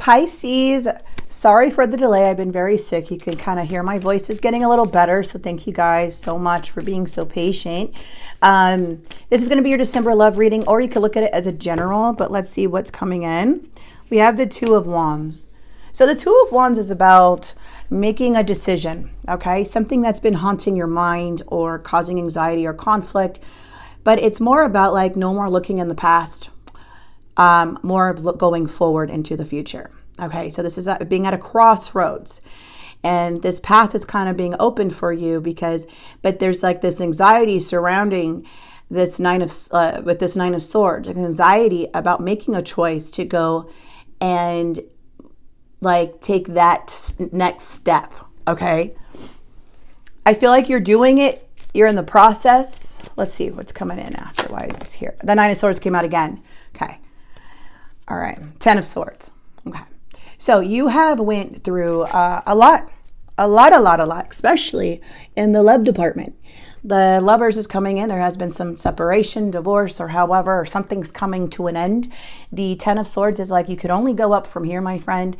Pisces, sorry for the delay. I've been very sick. You can kind of hear my voice is getting a little better. So thank you guys so much for being so patient. This is going to be your December love reading, or you could look at it as a general, but let's see what's coming in. We have the Two of Wands. So the Two of Wands is about making a decision, okay? Something that's been haunting your mind or causing anxiety or conflict, but it's more about like no more looking in the past, more of going forward into the future, okay? So this is being at a crossroads, and this path is kind of being opened for you but there's like this anxiety surrounding this with this Nine of Swords, like anxiety about making a choice to go and like take that next step, okay? I feel like you're doing it. You're in the process. Let's see what's coming in after. Why is this here? The Nine of Swords came out again. Okay. All right. Ten of Swords. Okay. So you have went through a lot, especially in the love department. The Lovers is coming in. There has been some separation, divorce, or however, or something's coming to an end. The Ten of Swords is like you could only go up from here, my friend.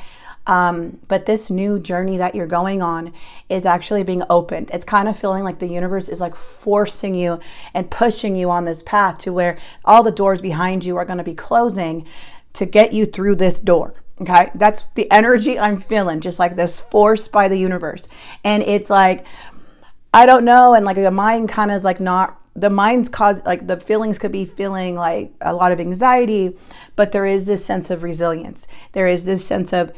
But this new journey that you're going on is actually being opened. It's kind of feeling like the universe is like forcing you and pushing you on this path to where all the doors behind you are going to be closing to get you through this door. Okay. That's the energy I'm feeling, just like this force by the universe. And it's like, I don't know. And like the mind kind of is like the mind's like the feelings could be feeling like a lot of anxiety, but there is this sense of resilience. There is this sense of,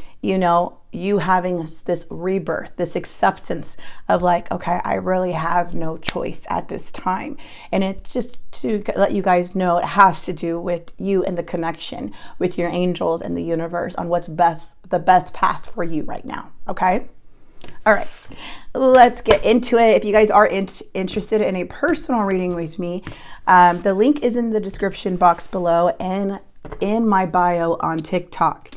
you having this rebirth, this acceptance of like, okay, I really have no choice at this time. And it's just to let you guys know, it has to do with you and the connection with your angels and the universe on what's the best path for you right now. Okay. All right, let's get into it. If you guys are interested in a personal reading with me, the link is in the description box below and in my bio on TikTok.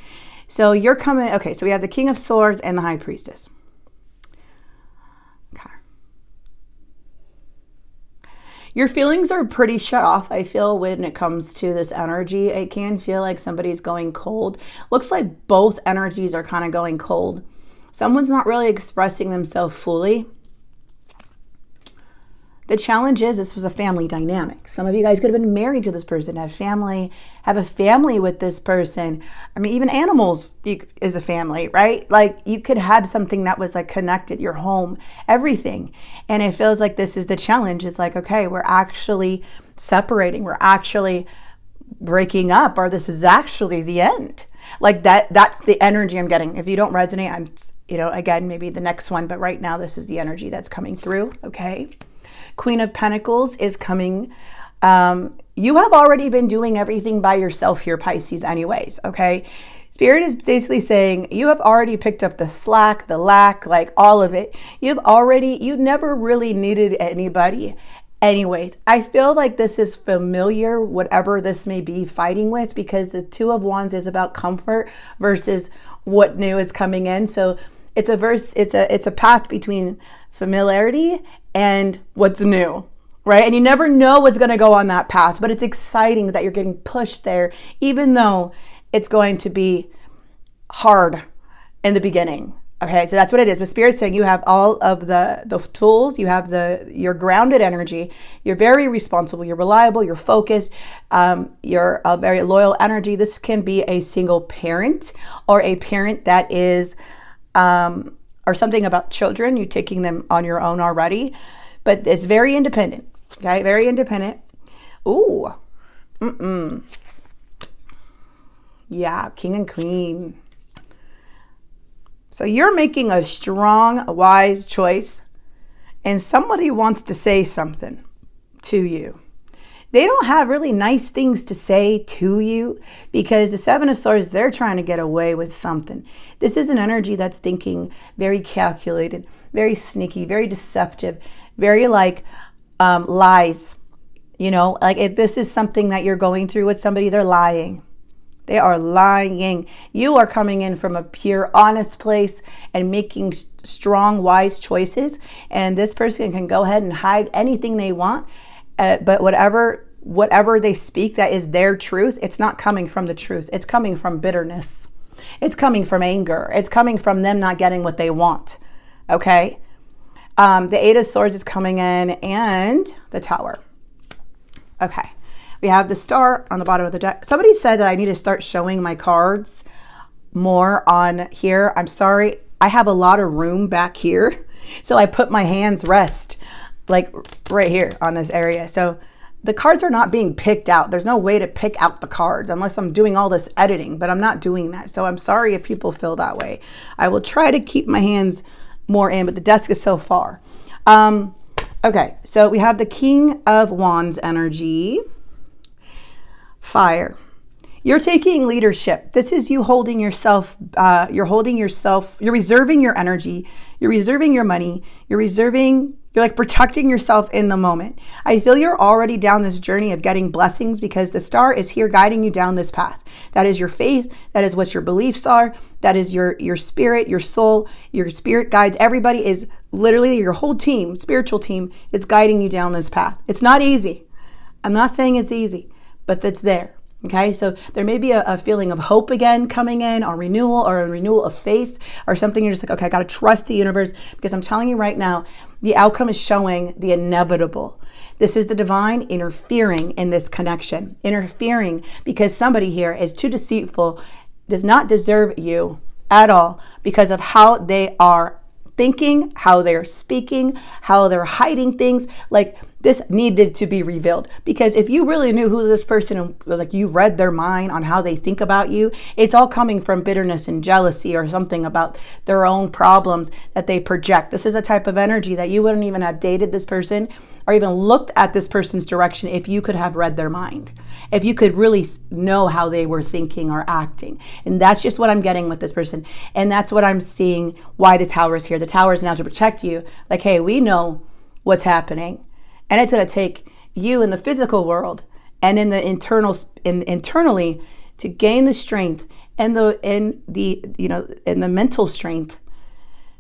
So you're coming, okay, so we have the King of Swords and the High Priestess. Okay. Your feelings are pretty shut off, I feel, when it comes to this energy. It can feel like somebody's going cold. Looks like both energies are kind of going cold. Someone's not really expressing themselves fully. The challenge is this was a family dynamic. Some of you guys could have been married to this person, have a family with this person. I mean, even animals is a family, right? Like you could have something that was like connected, your home, everything. And it feels like this is the challenge. It's like, okay, we're actually separating. We're actually breaking up, or this is actually the end. Like that's the energy I'm getting. If you don't resonate, again, maybe the next one, but right now this is the energy that's coming through. Okay. Queen of Pentacles is coming. You have already been doing everything by yourself here, Pisces, anyways. Okay. Spirit is basically saying you have already picked up the slack, the lack, like all of it. You never really needed anybody. Anyways, I feel like this is familiar, whatever this may be fighting with, because the Two of Wands is about comfort versus what new is coming in. So it's a path between familiarity and what's new, right? And you never know what's going to go on that path, but it's exciting that you're getting pushed there, even though it's going to be hard in the beginning. Okay, so that's what it is. But Spirit's saying you have all of the tools, you have your grounded energy, you're very responsible, you're reliable, you're focused, you're a very loyal energy. This can be a single parent or a parent that is, or something about children, you're taking them on your own already, but it's very independent, okay, very independent. Ooh, yeah, King and Queen. So you're making a strong, wise choice, and somebody wants to say something to you. They don't have really nice things to say to you because the Seven of Swords, they're trying to get away with something. This is an energy that's thinking very calculated, very sneaky, very deceptive, very like lies. Like if this is something that you're going through with somebody, they're lying. They are lying. You are coming in from a pure, honest place and making strong, wise choices. And this person can go ahead and hide anything they want. But whatever they speak that is their truth, it's not coming from the truth. It's coming from bitterness. It's coming from anger. It's coming from them not getting what they want. Okay. The Eight of Swords is coming in, and the Tower. Okay. We have the Star on the bottom of the deck. Somebody said that I need to start showing my cards more on here. I'm sorry. I have a lot of room back here. So I put my hands rest like right here on this area. So the cards are not being picked out. There's no way to pick out the cards unless I'm doing all this editing, but I'm not doing that. So I'm sorry if people feel that way. I will try to keep my hands more in, but the desk is so far. Okay, so we have the King of Wands energy. Fire. You're taking leadership. This is you holding yourself, you're reserving your energy, you're reserving your money, you're like protecting yourself in the moment. I feel you're already down this journey of getting blessings because the Star is here guiding you down this path. That is your faith. That is what your beliefs are. That is your spirit, your soul, your spirit guides. Everybody is literally your whole team, spiritual team, is guiding you down this path. It's not easy. I'm not saying it's easy, but it's there. Okay, so there may be a feeling of hope again coming in, or a renewal of faith, or something. You're just like, okay, I got to trust the universe, because I'm telling you right now, the outcome is showing the inevitable. This is the divine interfering in this connection, interfering because somebody here is too deceitful, does not deserve you at all because of how they are thinking, how they're speaking, how they're hiding things. Like, this needed to be revealed, because if you really knew who this person, like you read their mind on how they think about you, it's all coming from bitterness and jealousy or something about their own problems that they project. This is a type of energy that you wouldn't even have dated this person or even looked at this person's direction if you could have read their mind, if you could really know how they were thinking or acting. And that's just what I'm getting with this person. And that's what I'm seeing why the Tower is here. The Tower is now to protect you. Like, hey, we know what's happening. And it's going to take you in the physical world and in the internally to gain the strength and the mental strength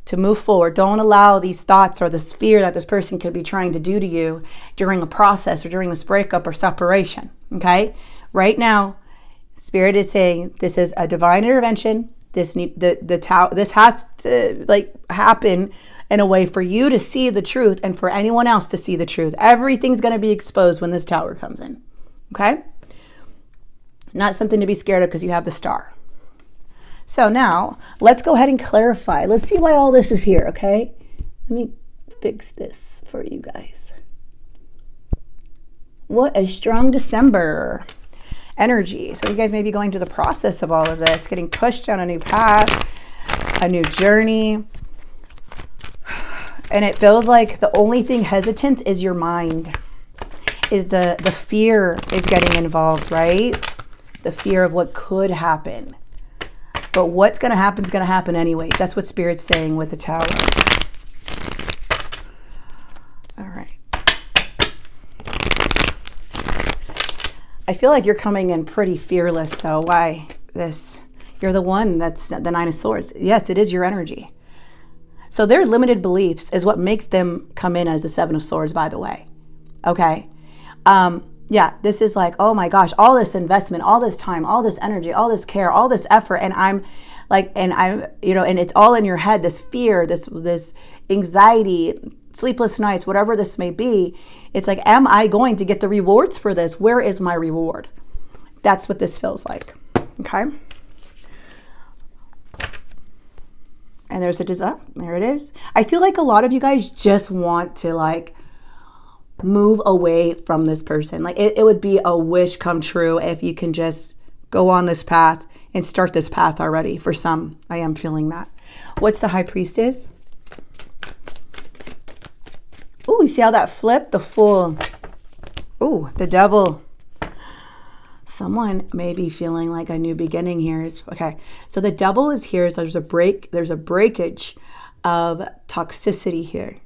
to move forward. Don't allow these thoughts or this fear that this person could be trying to do to you during a process or during this breakup or separation. Okay, right now, Spirit is saying this is a divine intervention. This has to happen in a way for you to see the truth and for anyone else to see the truth. Everything's going to be exposed when this Tower comes in. Okay? Not something to be scared of because you have the Star. So now let's go ahead and clarify. Let's see why all this is here. Okay? Let me fix this for you guys. What a strong December energy. So you guys may be going through the process of all of this, getting pushed down a new path, a new journey. And it feels like the only thing hesitant is your mind, is the fear is getting involved, right? The fear of what could happen. But what's going to happen is going to happen anyways. That's what Spirit's saying with the Tower. All right. I feel like you're coming in pretty fearless, though. Why this? You're the one that's the Nine of Swords. Yes, it is your energy. So their limited beliefs is what makes them come in as the Seven of Swords, by the way. Okay. Yeah, this is like, oh my gosh, all this investment, all this time, all this energy, all this care, all this effort. And I'm it's all in your head, this fear, this anxiety, sleepless nights, whatever this may be. It's like, am I going to get the rewards for this? Where is my reward? That's what this feels like. Okay. And there's there it is. I feel like a lot of you guys just want to move away from this person. Like it would be a wish come true if you can just go on this path and start this path already. For some, I am feeling that. What's the High Priestess? Oh, you see how that flipped? The Fool. Oh, the Devil. Someone may be feeling like a new beginning here. Okay, so the Devil is here. So there's a breakage of toxicity here.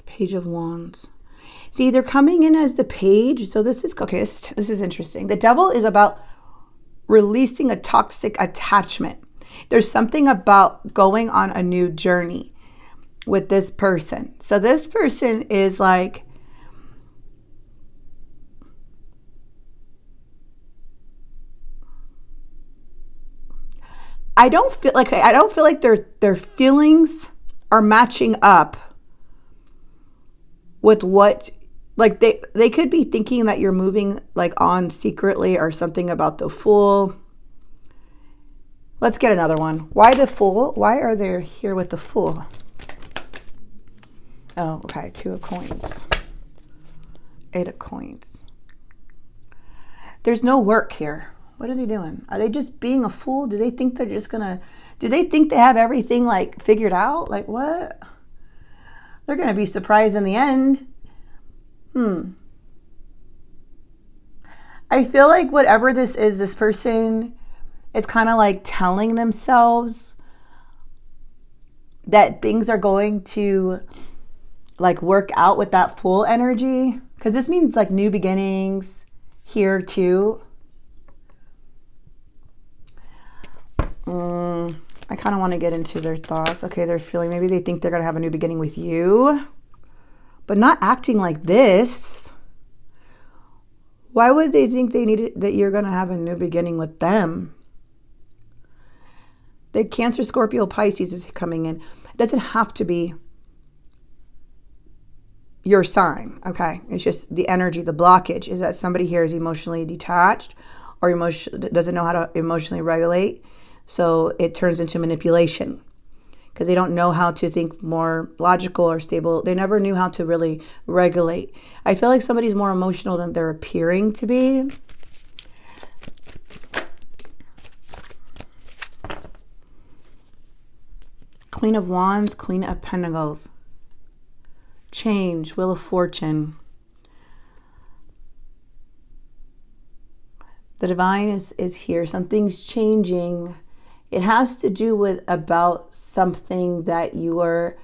Page of Wands. See, they're coming in as the Page. So this is okay. This is interesting. The Devil is about releasing a toxic attachment. There's something about going on a new journey with this person. So this person is . I don't feel like their feelings are matching up with what, like they could be thinking that you're moving like on secretly or something about the Fool. Let's get another one. Why the Fool? Why are they here with the Fool? Oh, okay. 2 of Coins. 8 of Coins. There's no work here. What are they doing? Are they just being a fool? Do they think they're just gonna, do they think they have everything like figured out? Like what? They're gonna be surprised in the end. I feel like whatever this is, this person is kind of like telling themselves that things are going to like work out with that Fool energy. Because this means like new beginnings here too. I kind of want to get into their thoughts. Okay, they're feeling, maybe they think they're going to have a new beginning with you, but not acting like this. Why would they think they need it, that you're going to have a new beginning with them? The Cancer, Scorpio, Pisces is coming in. It doesn't have to be your sign, okay? It's just the energy, the blockage is that somebody here is emotionally detached or doesn't know how to emotionally regulate. So it turns into manipulation because they don't know how to think more logical or stable. They never knew how to really regulate. I feel like somebody's more emotional than they're appearing to be. Queen of Wands, Queen of Pentacles. Change, Wheel of Fortune. The divine is here. Something's changing. It has to do with about something that you are,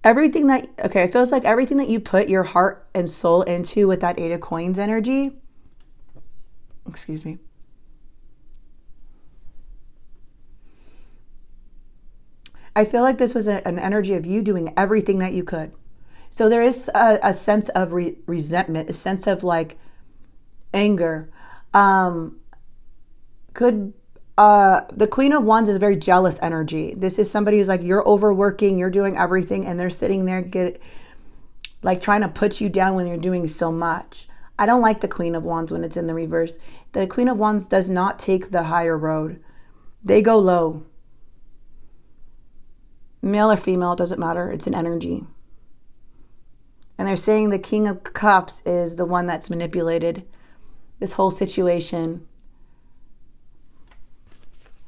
everything that, okay, it feels like everything that you put your heart and soul into with that 8 of Coins energy. Excuse me. I feel like this was an energy of you doing everything that you could. So there is a sense of resentment, a sense of like anger. The Queen of Wands is a very jealous energy. This is somebody who's like, you're overworking, you're doing everything, and they're sitting there like trying to put you down when you're doing so much. I don't like the Queen of Wands when it's in the reverse. The Queen of Wands does not take the higher road. They go low. Male or female, it doesn't matter. It's an energy. And they're saying the King of Cups is the one that's manipulated this whole situation,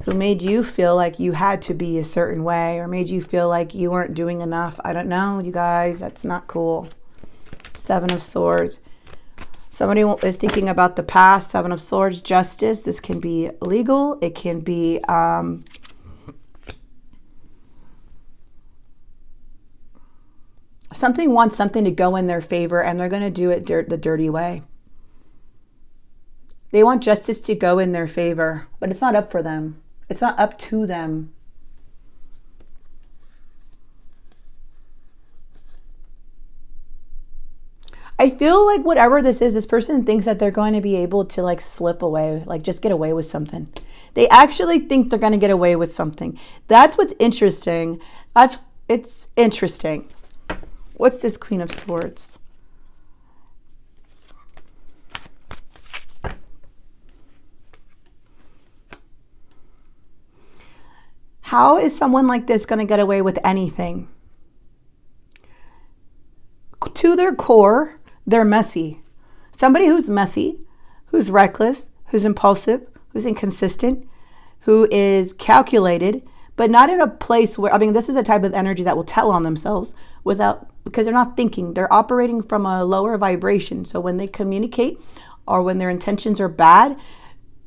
who made you feel like you had to be a certain way or made you feel like you weren't doing enough. I don't know, you guys. That's not cool. 7 of Swords. Somebody is thinking about the past. 7 of Swords, justice. This can be legal. It can be something wants something to go in their favor and they're going to do it the dirty way. They want justice to go in their favor, but it's not up for them. It's not up to them. I feel like whatever this is, this person thinks that they're going to be able to like slip away, like just get away with something. They actually think they're going to get away with something. That's what's interesting. It's interesting. What's this Queen of Swords? How is someone like this going to get away with anything? To their core, they're messy. Somebody who's messy, who's reckless, who's impulsive, who's inconsistent, who is calculated, but not in a place where, I mean, this is a type of energy that will tell on themselves because they're not thinking. They're operating from a lower vibration. So when they communicate or when their intentions are bad,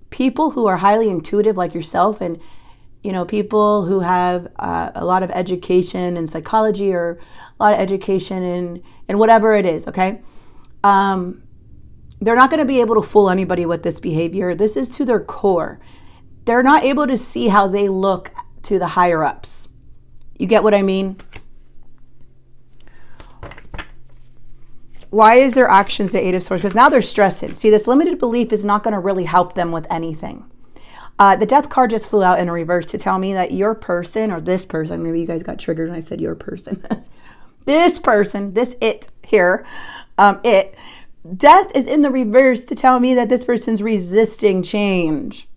people who are highly intuitive like yourself and people who have a lot of education in psychology or a lot of education in whatever it is, okay? They're not going to be able to fool anybody with this behavior. This is to their core. They're not able to see how they look to the higher ups. You get what I mean? Why is their actions the 8 of Swords? Because now they're stressing. See, this limited belief is not going to really help them with anything. The death card just flew out in reverse to tell me that your person, or this person, maybe you guys got triggered when I said your person. This person, this it here, it. Death is in the reverse to tell me that this person's resisting change.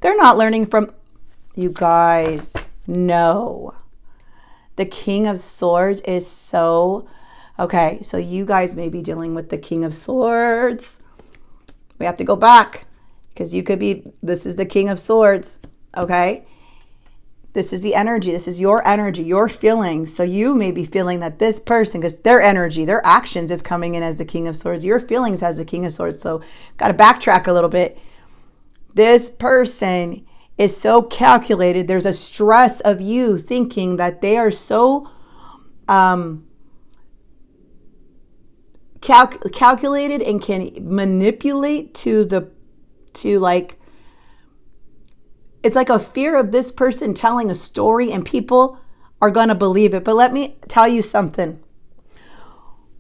They're not learning from you guys. No. The King of Swords is so... Okay, so you guys may be dealing with the King of Swords. We have to go back because you could be... This is the King of Swords, okay? This is the energy. This is your energy, your feelings. So you may be feeling that this person, because their energy, their actions is coming in as the King of Swords. Your feelings as the King of Swords. So got to backtrack a little bit. This person is so calculated. There's a stress of you thinking that they are so calculated and can manipulate it's like a fear of this person telling a story and people are going to believe it. But let me tell you something.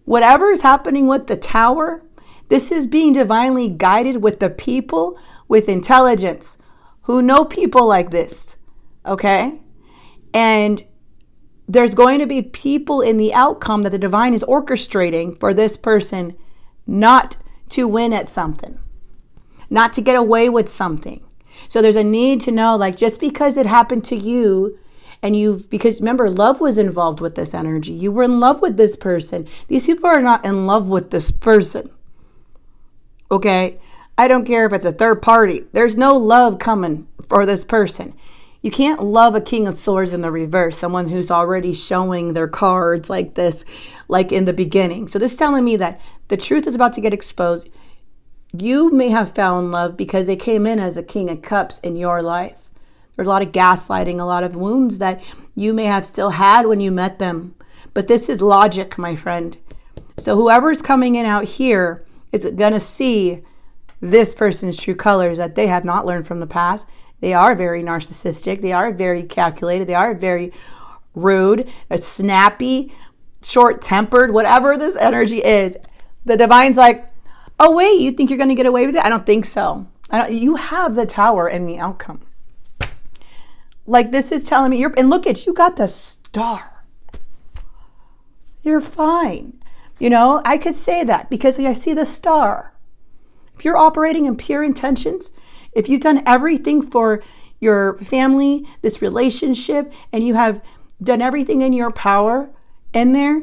Whatever is happening with the tower, this is being divinely guided with the people with intelligence who know people like this. Okay? And there's going to be people in the outcome that the divine is orchestrating for this person not to win at something, not to get away with something. So there's a need to know, like, just because it happened to you and because remember, love was involved with this energy. You were in love with this person. These people are not in love with this person. Okay? I don't care if it's a third party. There's no love coming for this person. You can't love a King of Swords in the reverse, someone who's already showing their cards like this, like in the beginning. So this is telling me that the truth is about to get exposed. You may have found love because they came in as a King of Cups in your life. There's a lot of gaslighting, a lot of wounds that you may have still had when you met them. But this is logic, my friend. So whoever's coming in out here is going to see this person's true colors that they have not learned from the past. They are very narcissistic. They are very calculated. They are very rude, snappy, short-tempered, whatever this energy is. The divine's like, oh, wait, you think you're going to get away with it? I don't think so. You have the tower and the outcome. Like, this is telling me, and look at you, got the star. You're fine. You know, I could say that because I see the star. If you're operating in pure intentions, if you've done everything for your family, this relationship, and you have done everything in your power in there,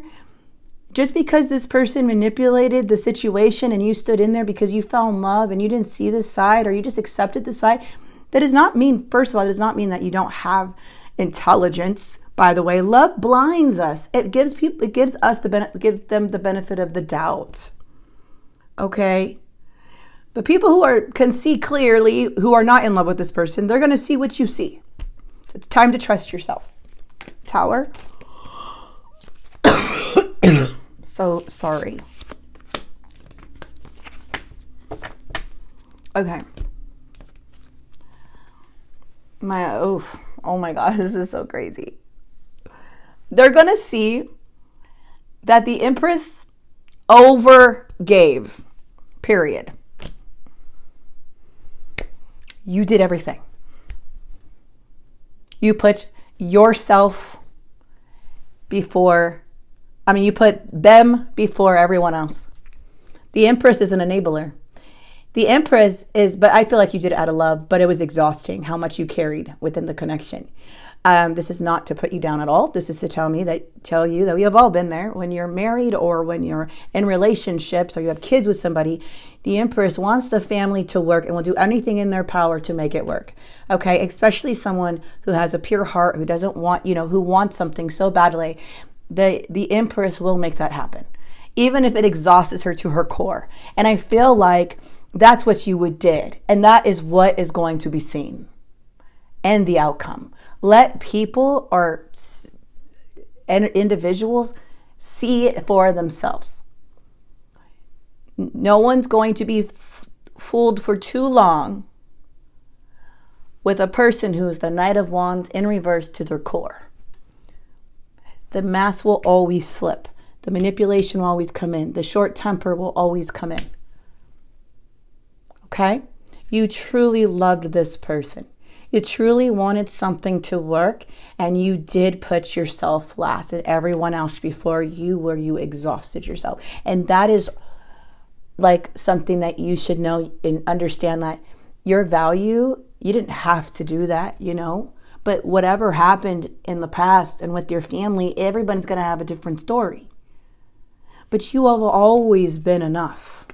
just because this person manipulated the situation and you stood in there because you found love and you didn't see this side or you just accepted the side, that does not mean, first of all, it does not mean that you don't have intelligence. By the way, love blinds us. It gives them the benefit of the doubt. Okay? But people who can see clearly, who are not in love with this person, they're going to see what you see. So it's time to trust yourself. Tower. So sorry. Okay. Oh my God, this is so crazy. They're going to see that the Empress overgave. Period. You did everything. You put yourself before, you put them before everyone else. The Empress is an enabler. The Empress but I feel like you did it out of love, but it was exhausting how much you carried within the connection. This is not to put you down at all. This is to tell you that we have all been there. When you're married or when you're in relationships or you have kids with somebody, the Empress wants the family to work and will do anything in their power to make it work. Okay, especially someone who has a pure heart, who doesn't want, who wants something so badly. The Empress will make that happen, even if it exhausts her to her core. And I feel like that's what you did, and that is what is going to be seen and the outcome. Let people or individuals see it for themselves. No one's going to be fooled for too long with a person who's the Knight of Wands in reverse to their core. The mask will always slip. The manipulation will always come in. The short temper will always come in. Okay? You truly loved this person. You truly wanted something to work, and you did put yourself last and everyone else before you, where you exhausted yourself. And that is like something that you should know and understand, that your value, you didn't have to do that, but whatever happened in the past and with your family, everyone's going to have a different story. But you have always been enough.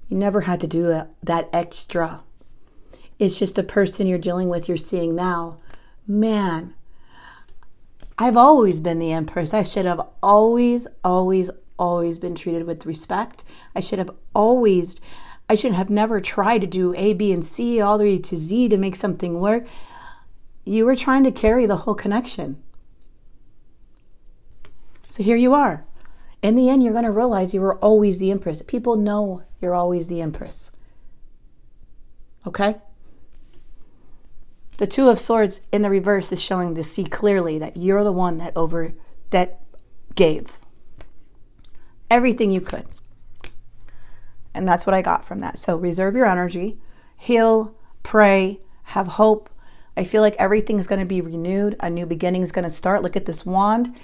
You never had to do that extra. It's just the person you're dealing with, you're seeing now. Man, I've always been the empress. I should have always been treated with respect. I shouldn't have never tried to do A, B, and C all the way to Z to make something work. You were trying to carry the whole connection. So here you are. In the end, you're going to realize you were always the empress. People know you're always the empress. Okay? The Two of Swords in the reverse is showing to see clearly that you're the one that gave everything you could. And that's what I got from that. So reserve your energy, heal, pray, have hope. I feel like everything's going to be renewed. A new beginning is going to start. Look at this wand.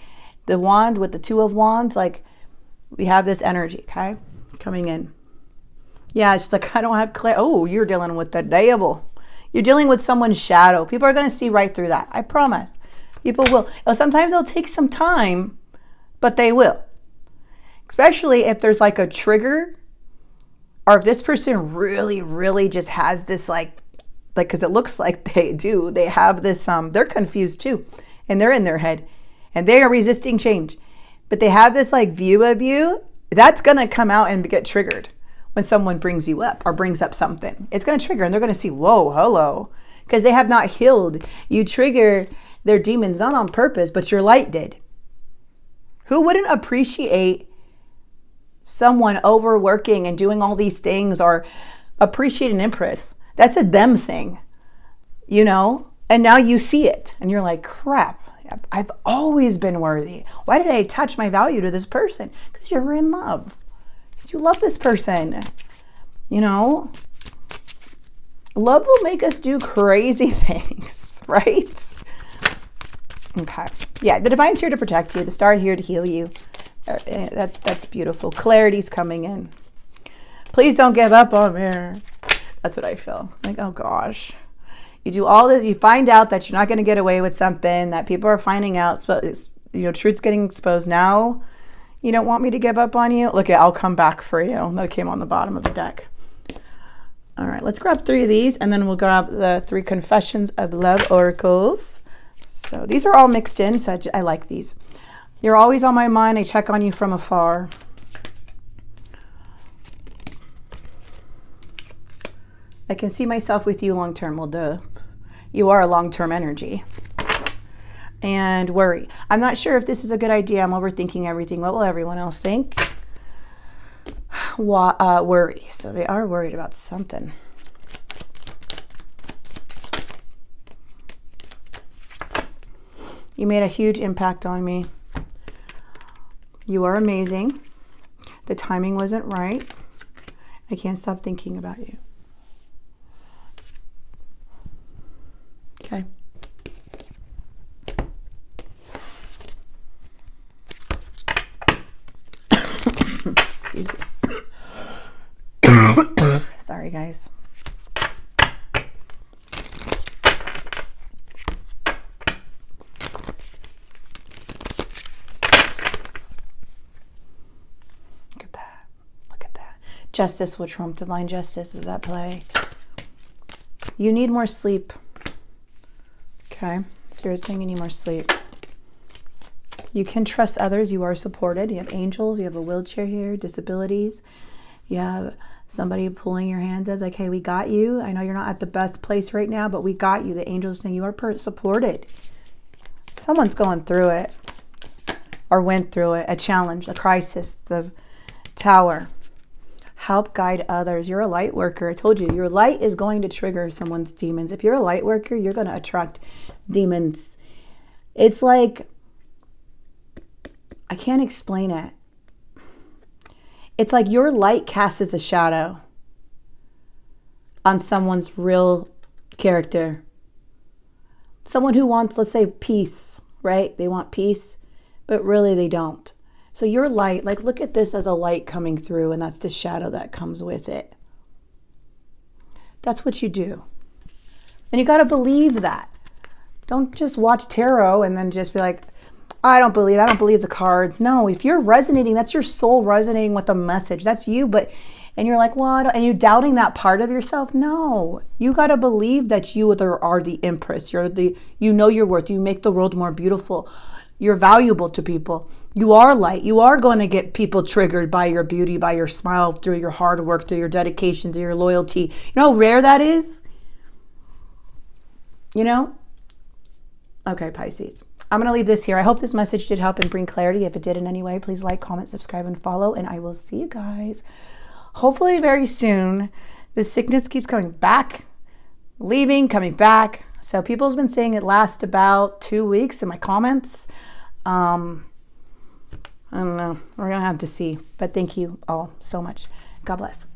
The wand with the Two of Wands, like we have this energy, okay, coming in. Yeah, it's just like, I don't have clarity. Oh, you're dealing with the devil. You're dealing with someone's shadow. People are going to see right through that. I promise. People will. Sometimes it'll take some time, but they will. Especially if there's like a trigger, or if this person really, really just has this like, because it looks like they do. They have this, they're confused too. And they're in their head. And they are resisting change. But they have this like view of you. That's going to come out and get triggered when someone brings you up or brings up something. It's going to trigger, and they're going to see, whoa, hello. Because they have not healed. You trigger their demons, not on purpose, but your light did. Who wouldn't appreciate someone overworking and doing all these things, or appreciate an empress? That's a them thing, And now you see it, and you're like, crap. I've always been worthy. Why did I attach my value to this person? Because you're in love. Because you love this person. Love will make us do crazy things, right? Okay. Yeah, the divine's here to protect you. The star here to heal you. That's beautiful. Clarity's coming in. Please don't give up on me. That's what I feel. Like, oh gosh. You do all this, you find out that you're not going to get away with something, that people are finding out, truth's getting exposed. Now, you don't want me to give up on you? Look, I'll come back for you. That came on the bottom of the deck. All right, let's grab 3 of these, and then we'll grab the 3 Confessions of Love oracles. So these are all mixed in, so I like these. You're always on my mind. I check on you from afar. I can see myself with you long term. Well, duh. You are a long-term energy. And worry. I'm not sure if this is a good idea. I'm overthinking everything. What will everyone else think? Worry. So they are worried about something. You made a huge impact on me. You are amazing. The timing wasn't right. I can't stop thinking about you. Okay. Excuse me. Sorry, guys. Look at that. Look at that. Justice will trump divine justice. Is that play? You need more sleep. Okay, Spirit's saying you need more sleep. You can trust others. You are supported. You have angels. You have a wheelchair here, disabilities. You have somebody pulling your hand up like, hey, we got you. I know you're not at the best place right now, but we got you. The angels are saying you are supported. Someone's going through it or went through it, a challenge, a crisis, the Tower. Help guide others. You're a light worker. I told you, your light is going to trigger someone's demons. If you're a light worker, you're going to attract demons. It's like, I can't explain it. It's like your light casts a shadow. on someone's real character. Someone who wants, let's say, peace, right? They want peace, but really they don't. So your light, like look at this as a light coming through, and that's the shadow that comes with it. That's what you do. And you got to believe that. Don't just watch tarot and then just be like, I don't believe the cards. No, if you're resonating, that's your soul resonating with the message. That's you, and you're like, well, and you're doubting that part of yourself. No, you got to believe that you are the empress. You know your worth. You make the world more beautiful. You're valuable to people. You are light. You are going to get people triggered by your beauty, by your smile, through your hard work, through your dedication, through your loyalty. You know how rare that is? You know? Okay, Pisces. I'm going to leave this here. I hope this message did help and bring clarity. If it did in any way, please like, comment, subscribe, and follow. And I will see you guys hopefully very soon. The sickness keeps coming back, leaving, coming back. So people's been saying it lasts about 2 weeks in my comments. I don't know. We're going to have to see. But thank you all so much. God bless.